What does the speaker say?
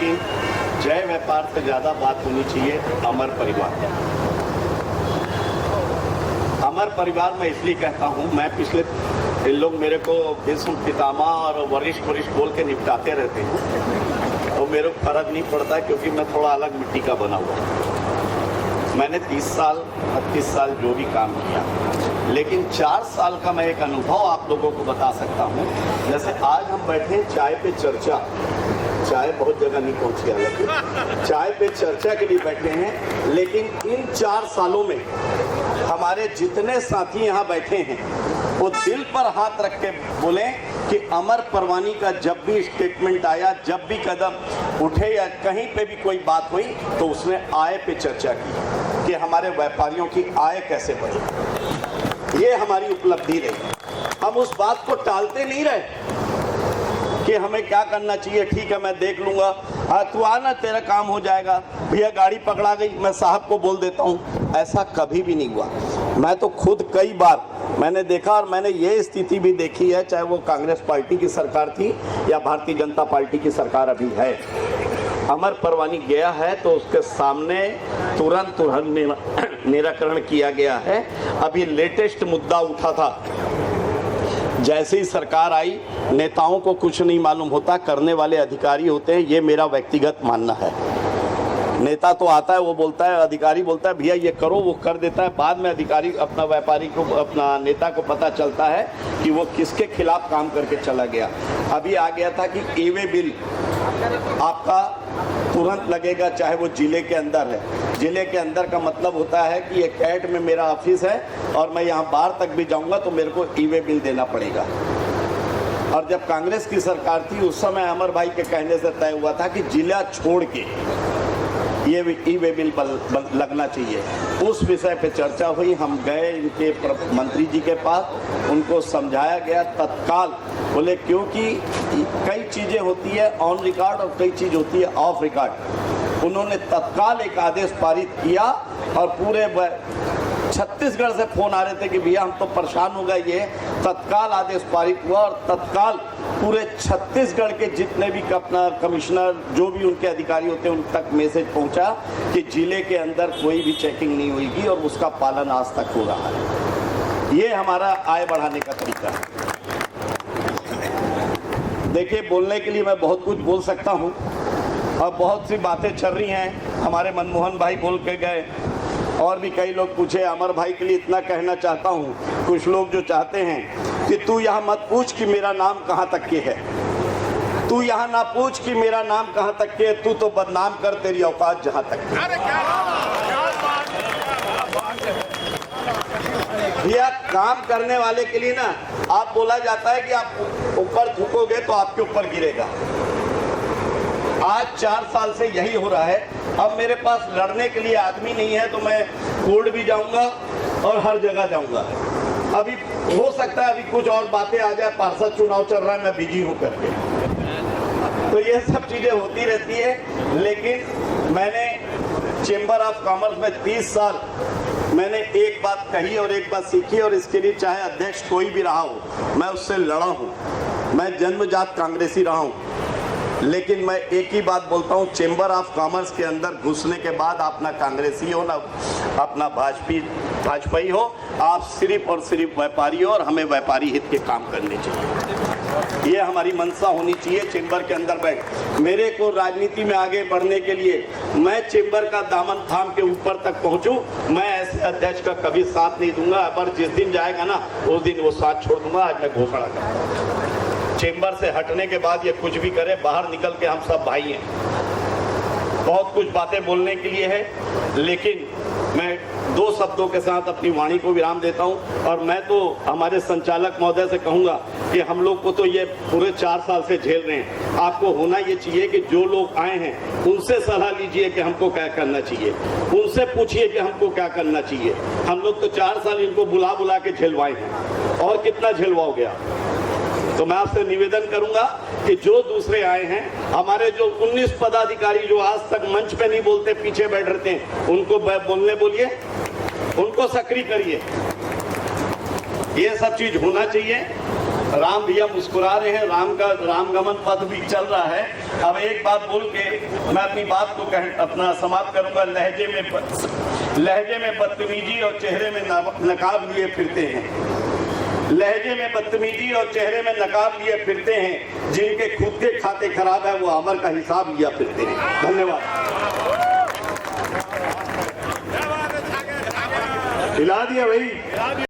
लेकिन जय व्यापार से ज़्यादा बात होनी चाहिए अमर परिवार। अमर परिवार मैं इसलिए कहता हूँ, मैं पिछले इन लोग मेरे को भीष्म पितामह और वरिष्ठ बोल के निपटाते रहते हैं, तो मेरे को फर्क नहीं पड़ता क्योंकि मैं थोड़ा अलग मिट्टी का बना हुआ हूँ। मैंने 30 साल 32 साल जो भी काम किया, लेकिन 4 साल का मैं एक अनुभव आप लोगों को बता सकता हूँ। जैसे आज हम बैठे हैं चाय पे चर्चा, चाय बहुत जगह नहीं पहुँची, हालांकि चाय पे चर्चा के लिए बैठे हैं, लेकिन इन 4 सालों में हमारे जितने साथी यहाँ बैठे हैं वो दिल पर हाथ रख के बोले कि अमर परवानी का जब भी स्टेटमेंट आया, जब भी कदम उठे या कहीं पे भी कोई बात हुई तो उसने आय पे चर्चा की कि हमारे व्यापारियों की आय कैसे बढ़े। ये हमारी उपलब्धि रही। हम उस बात को टालते नहीं रहे कि हमें क्या करना चाहिए, ठीक है मैं देख लूंगा, हाँ तू आना तेरा काम हो जाएगा, भैया गाड़ी पकड़ा गई मैं साहब को बोल देता हूँ। ऐसा कभी भी नहीं हुआ। मैं तो खुद कई बार मैंने देखा और मैंने ये स्थिति भी देखी है, चाहे वो कांग्रेस पार्टी की सरकार थी या भारतीय जनता पार्टी की सरकार अभी है। अमर परवानी गया है तो उसके सामने तुरंत निराकरण किया गया है। अभी लेटेस्ट मुद्दा उठा था, जैसे ही सरकार आई नेताओं को कुछ नहीं मालूम होता, करने वाले अधिकारी होते हैं, ये मेरा व्यक्तिगत मानना है। नेता तो आता है वो बोलता है, अधिकारी बोलता है भैया ये करो, वो कर देता है, बाद में अधिकारी अपना व्यापारी को अपना नेता को पता चलता है कि वो किसके खिलाफ काम करके चला गया। अभी आ गया था कि ई-वे बिल आपका तुरंत लगेगा, चाहे वो जिले के अंदर है। जिले के अंदर का मतलब होता है कि ये कैट में मेरा ऑफिस है और मैं यहाँ बाहर तक भी जाऊँगा तो मेरे को ई-वे बिल देना पड़ेगा। और जब कांग्रेस की सरकार थी उस समय अमर भाई के कहने से तय हुआ था कि जिला छोड़ के ये ई-वे बिल लगना चाहिए। उस विषय पे चर्चा हुई, हम गए इनके मंत्री जी के पास, उनको समझाया गया तत्काल। बोले क्योंकि कई चीज़ें होती है ऑन रिकॉर्ड और कई चीज़ होती है ऑफ रिकॉर्ड। उन्होंने तत्काल एक आदेश पारित किया और पूरे छत्तीसगढ़ से फोन आ रहे थे कि भैया हम तो परेशान हो गए। ये तत्काल आदेश पारित हुआ और तत्काल पूरे छत्तीसगढ़ के जितने भी अपना कमिश्नर जो भी उनके अधिकारी होते हैं उन तक मैसेज पहुंचा कि जिले के अंदर कोई भी चेकिंग नहीं होगी और उसका पालन आज तक हो रहा है। ये हमारा आय बढ़ाने का तरीका है। देखिए बोलने के लिए मैं बहुत कुछ बोल सकता हूँ और बहुत सी बातें चल रही हैं। हमारे मनमोहन भाई बोल के गए और भी कई लोग पूछे। अमर भाई के लिए इतना कहना चाहता हूँ, कुछ लोग जो चाहते हैं कि तू यहाँ मत पूछ कि मेरा नाम कहाँ तक के है, तू यहाँ ना पूछ कि मेरा नाम कहाँ तक के है, तू तो बदनाम कर, तेरी औकात जहाँ तक भैया। काम करने वाले के लिए ना आप बोला जाता है कि आप ऊपर थूकोगे तो आपके ऊपर गिरेगा। आज 4 साल से यही हो रहा है। अब मेरे पास लड़ने के लिए आदमी नहीं है तो मैं कोर्ट भी जाऊंगा और हर जगह जाऊंगा। अभी हो सकता है अभी कुछ और बातें आ जाए, पार्षद चुनाव चल रहा है, मैं बिजी हूं करके, तो ये सब चीजें होती रहती है। लेकिन मैंने चेंबर ऑफ कॉमर्स में 30 साल मैंने एक बात कही और एक बात सीखी, और इसके लिए चाहे अध्यक्ष कोई भी रहा हो मैं उससे लड़ा हूँ। मैं जन्मजात कांग्रेसी रहा हूँ, लेकिन मैं एक ही बात बोलता हूँ, चेंबर ऑफ कॉमर्स के अंदर घुसने के बाद आप ना कांग्रेसी हो ना अपना भाजपाई हो, आप सिर्फ और सिर्फ व्यापारी हो और हमें व्यापारी हित के काम करने चाहिए। ये हमारी मंशा होनी चाहिए। चेंबर के अंदर बैठ मेरे को राजनीति में आगे बढ़ने के लिए मैं चेंबर का दामन थाम के ऊपर तक पहुँचूँ, मैं ऐसे अध्यक्ष का कभी साथ नहीं दूंगा। पर जिस दिन जाएगा ना उस दिन वो साथ छोड़ दूंगा। आज मैं घोषणा करता हूँ, चेंबर से हटने के बाद ये कुछ भी करे, बाहर निकल के हम सब भाई हैं। बहुत कुछ बातें बोलने के लिए है, लेकिन मैं 2 शब्दों के साथ अपनी वाणी को विराम देता हूं। और मैं तो हमारे संचालक महोदय से कहूंगा कि हम लोग को तो ये पूरे 4 साल से झेल रहे हैं। आपको होना ये चाहिए कि जो लोग आए हैं उनसे सलाह लीजिए कि हमको क्या करना चाहिए, उनसे पूछिए कि हमको क्या करना चाहिए। हम लोग तो 4 साल इनको बुला बुला के झेलवाए हैं, और कितना झेलवाओगे आप। तो मैं आपसे निवेदन करूंगा कि जो दूसरे आए हैं, हमारे जो 19 पदाधिकारी जो आज तक मंच पे नहीं बोलते, पीछे बैठ रहते हैं, उनको बोलने बोलिए, उनको सक्रिय करिए। ये सब चीज होना चाहिए। राम भैया मुस्कुरा रहे हैं, रामगमन पथ भी चल रहा है। अब एक बात बोल के मैं अपनी बात को अपना समाप्त करूंगा। लहजे में बदतमीजी और चेहरे में नकाब लिए फिरते हैं। लहजे में बदतमीजी और चेहरे में नकाब लिए फिरते हैं। जिनके खुद के खाते खराब है वो अमर का हिसाब लिया फिरते हैं। धन्यवाद। हिला दिया भाई।